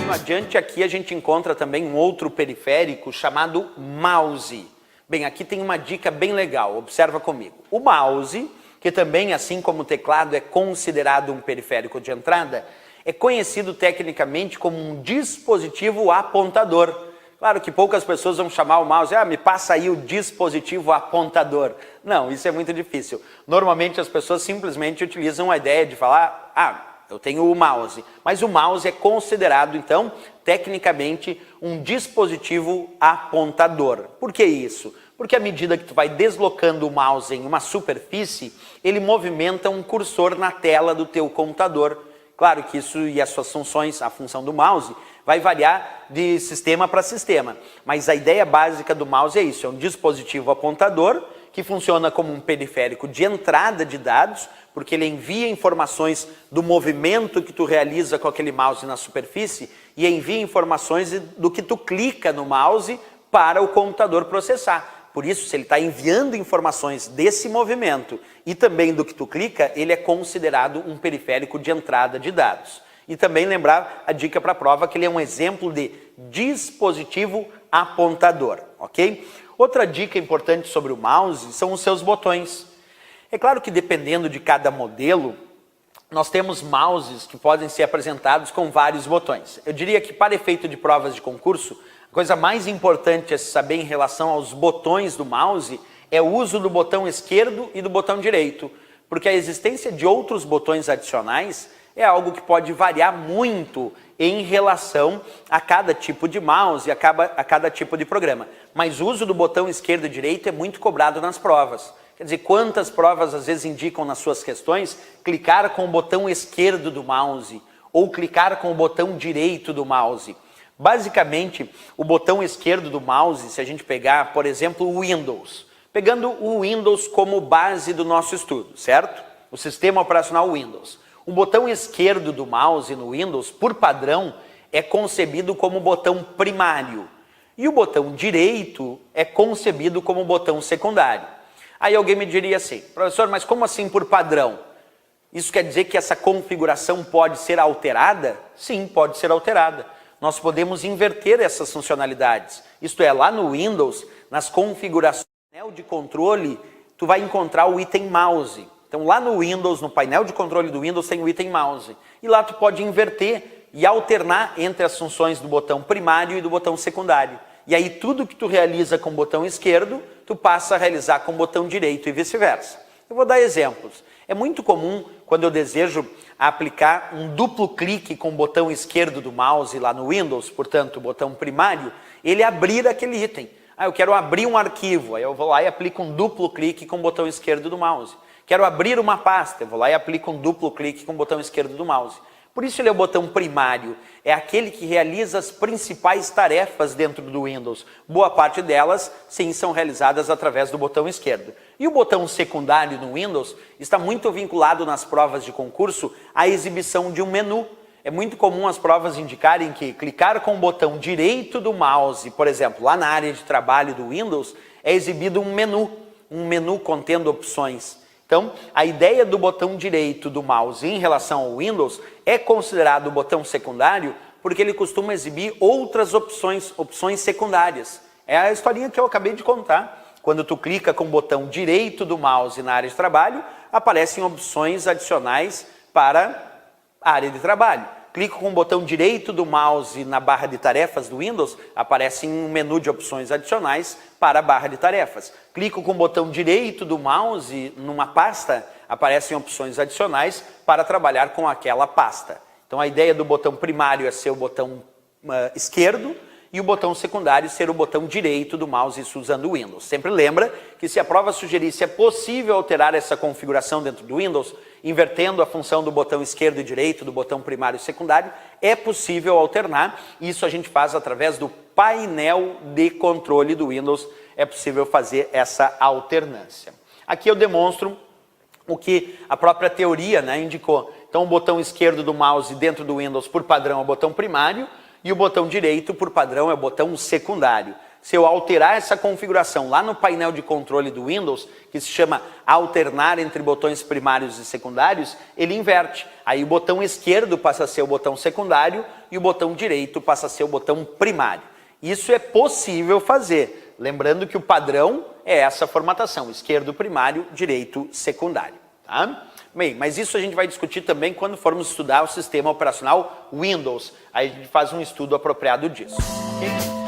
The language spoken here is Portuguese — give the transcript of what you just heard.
pouquinho adiante, aqui a gente encontra também um outro periférico chamado mouse. Bem, aqui tem uma dica bem legal, observa comigo. O mouse, que também, assim como o teclado, é considerado um periférico de entrada, é conhecido tecnicamente como um dispositivo apontador. Claro que poucas pessoas vão chamar o mouse, me passa aí o dispositivo apontador. Não, isso é muito difícil. Normalmente as pessoas simplesmente utilizam a ideia de falar, eu tenho o mouse. Mas o mouse é considerado, então, tecnicamente, um dispositivo apontador. Por que isso? Porque à medida que tu vai deslocando o mouse em uma superfície, ele movimenta um cursor na tela do teu computador. Claro que isso e as suas funções, a função do mouse, vai variar de sistema para sistema. Mas a ideia básica do mouse é isso, é um dispositivo apontador que funciona como um periférico de entrada de dados, porque ele envia informações do movimento que tu realiza com aquele mouse na superfície e envia informações do que tu clica no mouse para o computador processar. Por isso, se ele está enviando informações desse movimento e também do que tu clica, ele é considerado um periférico de entrada de dados. E também lembrar a dica para a prova que ele é um exemplo de dispositivo apontador, ok? Outra dica importante sobre o mouse são os seus botões. É claro que dependendo de cada modelo, nós temos mouses que podem ser apresentados com vários botões. Eu diria que para efeito de provas de concurso, a coisa mais importante a se saber em relação aos botões do mouse é o uso do botão esquerdo e do botão direito, porque a existência de outros botões adicionais é algo que pode variar muito em relação a cada tipo de mouse e a cada tipo de programa. Mas o uso do botão esquerdo e direito é muito cobrado nas provas. Quer dizer, quantas provas às vezes indicam nas suas questões clicar com o botão esquerdo do mouse ou clicar com o botão direito do mouse. Basicamente, o botão esquerdo do mouse, se a gente pegar, por exemplo, o Windows, pegando o Windows como base do nosso estudo, certo? O sistema operacional Windows. O botão esquerdo do mouse no Windows, por padrão, é concebido como botão primário. E o botão direito é concebido como botão secundário. Aí alguém me diria assim, professor, mas como assim por padrão? Isso quer dizer que essa configuração pode ser alterada? Sim, pode ser alterada. Nós podemos inverter essas funcionalidades. Isto é, lá no Windows, nas configurações do painel de controle, tu vai encontrar o item mouse. Então lá no Windows, no painel de controle do Windows, tem o item mouse. E lá tu pode inverter e alternar entre as funções do botão primário e do botão secundário. E aí tudo que tu realiza com o botão esquerdo, tu passa a realizar com o botão direito e vice-versa. Eu vou dar exemplos. É muito comum, quando eu desejo aplicar um duplo clique com o botão esquerdo do mouse lá no Windows, portanto, o botão primário, ele abrir aquele item. Eu quero abrir um arquivo, aí eu vou lá e aplico um duplo clique com o botão esquerdo do mouse. Quero abrir uma pasta, eu vou lá e aplico um duplo clique com o botão esquerdo do mouse. Por isso ele é o botão primário, é aquele que realiza as principais tarefas dentro do Windows. Boa parte delas, sim, são realizadas através do botão esquerdo. E o botão secundário no Windows está muito vinculado nas provas de concurso à exibição de um menu. É muito comum as provas indicarem que clicar com o botão direito do mouse, por exemplo, lá na área de trabalho do Windows, é exibido um menu contendo opções. Então, a ideia do botão direito do mouse em relação ao Windows é considerado o botão secundário porque ele costuma exibir outras opções secundárias. É a historinha que eu acabei de contar. Quando tu clica com o botão direito do mouse na área de trabalho, aparecem opções adicionais para a área de trabalho. Clico com o botão direito do mouse na barra de tarefas do Windows, aparece um menu de opções adicionais para a barra de tarefas. Clico com o botão direito do mouse numa pasta, aparecem opções adicionais para trabalhar com aquela pasta. Então a ideia do botão primário é ser o botão esquerdo e o botão secundário ser o botão direito do mouse, isso usando o Windows. Sempre lembra que se a prova sugerir se é possível alterar essa configuração dentro do Windows, invertendo a função do botão esquerdo e direito, do botão primário e secundário, é possível alternar. Isso a gente faz através do painel de controle do Windows, é possível fazer essa alternância. Aqui eu demonstro o que a própria teoria, indicou. Então o botão esquerdo do mouse dentro do Windows, por padrão, é o botão primário, e o botão direito, por padrão, é o botão secundário. se eu alterar essa configuração lá no painel de controle do Windows, que se chama alternar entre botões primários e secundários, ele inverte. Aí o botão esquerdo passa a ser o botão secundário e o botão direito passa a ser o botão primário. Isso é possível fazer, lembrando que o padrão é essa formatação, esquerdo primário, direito secundário. Tá? Bem, mas isso a gente vai discutir também quando formos estudar o sistema operacional Windows. Aí a gente faz um estudo apropriado disso. Okay?